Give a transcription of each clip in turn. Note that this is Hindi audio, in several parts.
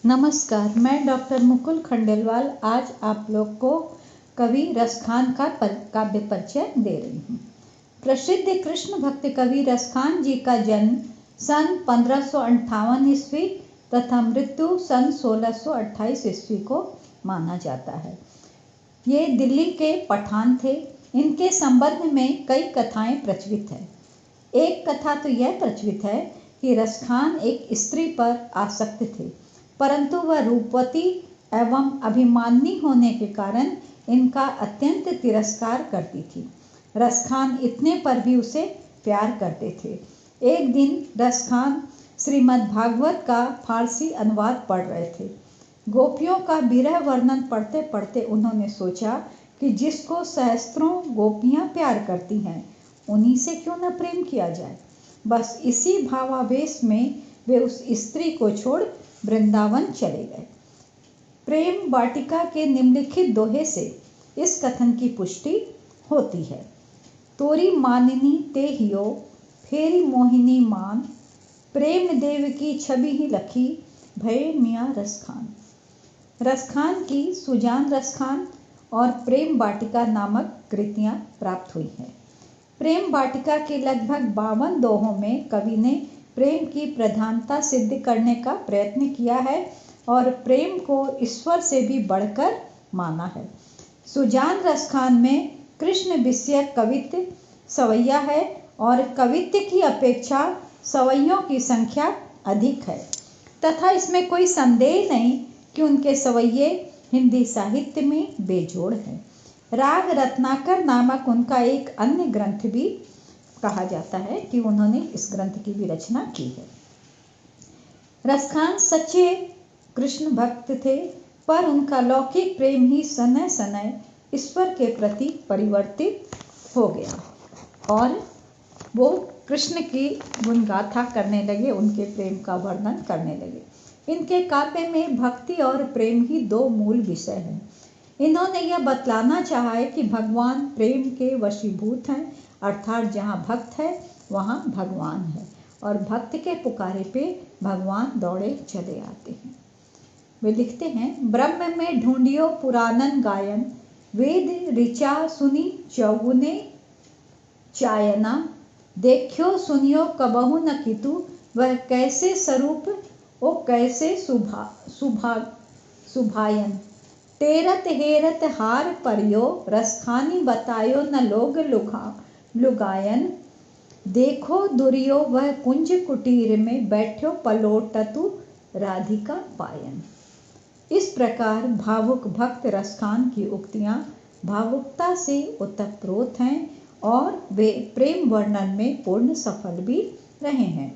नमस्कार, मैं डॉक्टर मुकुल खंडेलवाल आज आप लोग को कवि रसखान का काव्य परिचय दे रही हूँ। प्रसिद्ध कृष्ण भक्त कवि रसखान जी का जन्म सन 1558 ईस्वी तथा मृत्यु सन 1628 ईस्वी को माना जाता है। ये दिल्ली के पठान थे। इनके संबंध में कई कथाएं प्रचलित है। एक कथा तो यह प्रचलित है कि रसखान एक स्त्री पर आसक्त थे, परंतु वह रूपवती एवं अभिमानी होने के कारण इनका अत्यंत तिरस्कार करती थी। रसखान इतने पर भी उसे प्यार करते थे। एक दिन रसखान श्रीमद् भागवत का फारसी अनुवाद पढ़ रहे थे। गोपियों का विरह वर्णन पढ़ते पढ़ते उन्होंने सोचा कि जिसको सहस्त्रों गोपियां प्यार करती हैं, उन्हीं से क्यों न प्रेम किया जाए। बस इसी भावावेश में वे उस स्त्री को छोड़ वृंदावन चले गए। प्रेम वाटिका के निम्नलिखित दोहे से इस कथन की पुष्टि होती है। तोरी मानिनी ते हियो, फेरी मोहिनी मान, प्रेम देव की छवि ही लखी, भये मियाँ रसखान। रसखान की सुजान रसखान और प्रेम वाटिका नामक कृतियां प्राप्त हुई हैं। प्रेम वाटिका के लगभग 52 दोहों में कवि ने प्रेम की प्रधानता सिद्ध करने का प्रयत्न किया है और प्रेम को ईश्वर से भी बढ़कर माना है। सुजान रसखान में कृष्ण विषयक कवित्व सवैया है और कवित्व की अपेक्षा सवैयों की संख्या अधिक है तथा इसमें कोई संदेह नहीं कि उनके सवैये हिंदी साहित्य में बेजोड़ हैं। राग रत्नाकर नामक उनका एक अन्य ग्रंथ भी कहा जाता है कि उन्होंने इस ग्रंथ की भी रचना की है। रसखान सच्चे कृष्ण भक्त थे, पर उनका लौकिक प्रेम ही सनय सनय ईश्वर के प्रति परिवर्तित हो गया और वो कृष्ण की गुणगाथा करने लगे, उनके प्रेम का वर्णन करने लगे। इनके काव्य में भक्ति और प्रेम ही दो मूल विषय हैं। इन्होंने यह बतलाना चाहा है कि भगवान प्रेम के वशीभूत हैं, अर्थात जहाँ भक्त है वहाँ भगवान है और भक्त के पुकारे पे भगवान दौड़े चले आते हैं। वे लिखते हैं, ब्रह्म में ढूंढियो पुराणन गायन, वेद ऋचा सुनी चौगुने चायना, देखियो सुनियो कबहु न कितु, वह कैसे स्वरूप ओ कैसे सुभायन, तेरत हेरत हार परियो, रसखानी बतायो न लोग लुगायन, देखो दुरियो वह कुंज कुटीर में, बैठो पलोटतु राधिका पायन। इस प्रकार भावुक भक्त रसखान की उक्तियां भावुकता से ओतप्रोत हैं और वे प्रेम वर्णन में पूर्ण सफल भी रहे हैं।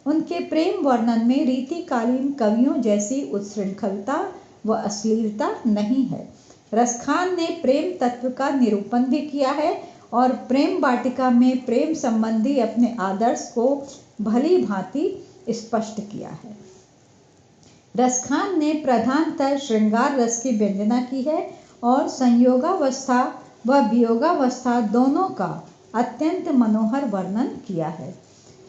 उनके प्रेम वर्णन में रीतिकालीन कवियों जैसी उच्छृंखलता व अश्लीलता नहीं है। रसखान ने प्रेम तत्व का निरूपण भी किया है और प्रेम वाटिका में प्रेम संबंधी अपने आदर्श को भली भांति स्पष्ट किया है। रसखान ने प्रधानतः श्रृंगार रस की व्यंजना की है और संयोगावस्था व वियोगावस्था दोनों का अत्यंत मनोहर वर्णन किया है।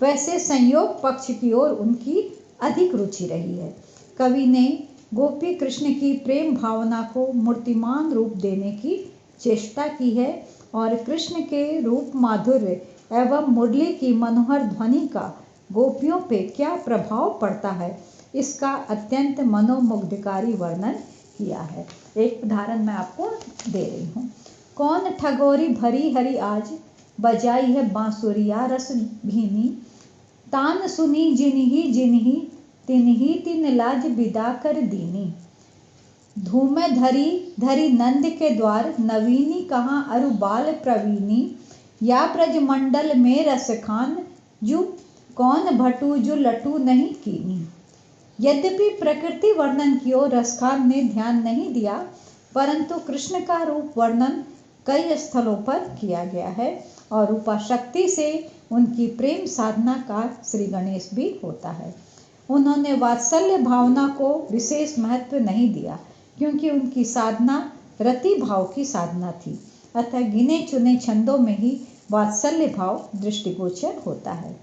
वैसे संयोग पक्ष की ओर उनकी अधिक रुचि रही है। कवि ने गोपी कृष्ण की प्रेम भावना को मूर्तिमान रूप देने की चेष्टा की है और कृष्ण के रूप माधुर्य एवं मुरली की मनोहर ध्वनि का गोपियों पे क्या प्रभाव पड़ता है, इसका अत्यंत मनोमुग्धकारी वर्णन किया है। एक उदाहरण मैं आपको दे रही हूँ। कौन ठगोरी भरी हरि आज, बजाई है बांसुरिया रस भीनी, तान सुनी जिनही तिनही तिन लाज विदा कर दीनी, धूम धरी नंद के द्वार, नवीनी कहाँ अरु बाल प्रवीणी, या ब्रज मंडल में रसखान, जू कौन भटू जो लटू नहीं कीनी। यद्यपि प्रकृति वर्णन की ओर रसखान ने ध्यान नहीं दिया, परंतु कृष्ण का रूप वर्णन कई स्थलों पर किया गया है और रूपाशक्ति से उनकी प्रेम साधना का श्री गणेश भी होता है। उन्होंने वात्सल्य भावना को विशेष महत्व नहीं दिया क्योंकि उनकी साधना रति भाव की साधना थी, अतः गिने चुने छंदों में ही वात्सल्य भाव दृष्टिगोचर होता है।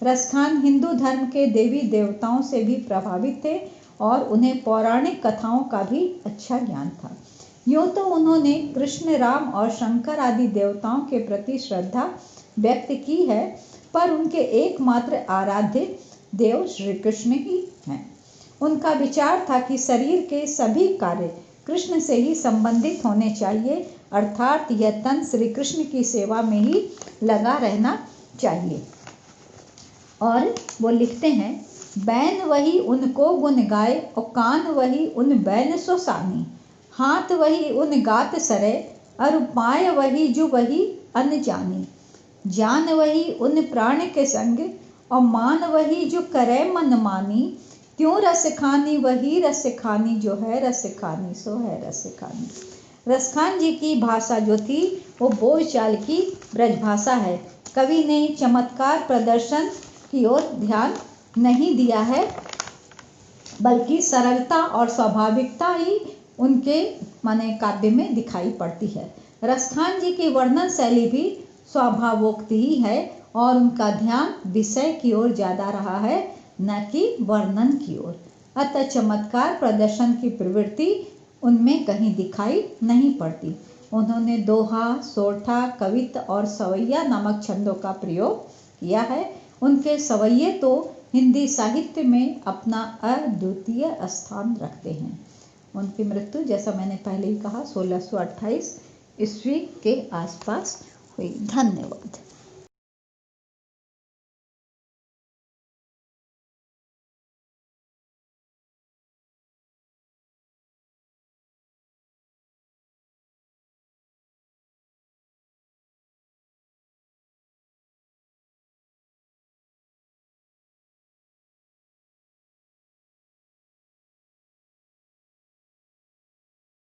रसखान हिंदू धर्म के देवी देवताओं से भी प्रभावित थे और उन्हें पौराणिक कथाओं का भी अच्छा ज्ञान था। यूँ तो उन्होंने कृष्ण, राम और शंकर आदि देवताओं के प्रति श्रद्धा व्यक्त की है, पर उनके एकमात्र आराध्य देव श्री कृष्ण ही हैं। उनका विचार था कि शरीर के सभी कार्य कृष्ण से ही संबंधित होने चाहिए, अर्थात यह तन श्री कृष्ण की सेवा में ही लगा रहना चाहिए। और वो लिखते हैं, बैन वही उनको गुण गाए और कान वही उन बैन सो सानी, हाथ वही उन गात सरे और पाय वही जो वही अन जानी, जान वही उन प्राण के संग और मान वही जो करे मन मानी, त्यों रस खानी वही रस खानी जो है रस खानी सो है रस खानी। रसखान जी की भाषा जो थी वो बोलचाल की ब्रज भाषा है। कवि ने चमत्कार प्रदर्शन की ओर ध्यान नहीं दिया है, बल्कि सरलता और स्वाभाविकता ही उनके माने काव्य में दिखाई पड़ती है। रसखान जी की वर्णन शैली भी स्वभावोक्त ही है और उनका ध्यान विषय की ओर ज़्यादा रहा है, न कि वर्णन की ओर। अतः चमत्कार प्रदर्शन की प्रवृत्ति उनमें कहीं दिखाई नहीं पड़ती। उन्होंने दोहा, सोरठा, कवित्त और सवैया नामक छंदों का प्रयोग किया है। उनके सवैये तो हिंदी साहित्य में अपना अद्वितीय स्थान रखते हैं। उनकी मृत्यु, जैसा मैंने पहले ही कहा, 1628 ईस्वी के आसपास हुई। धन्यवाद।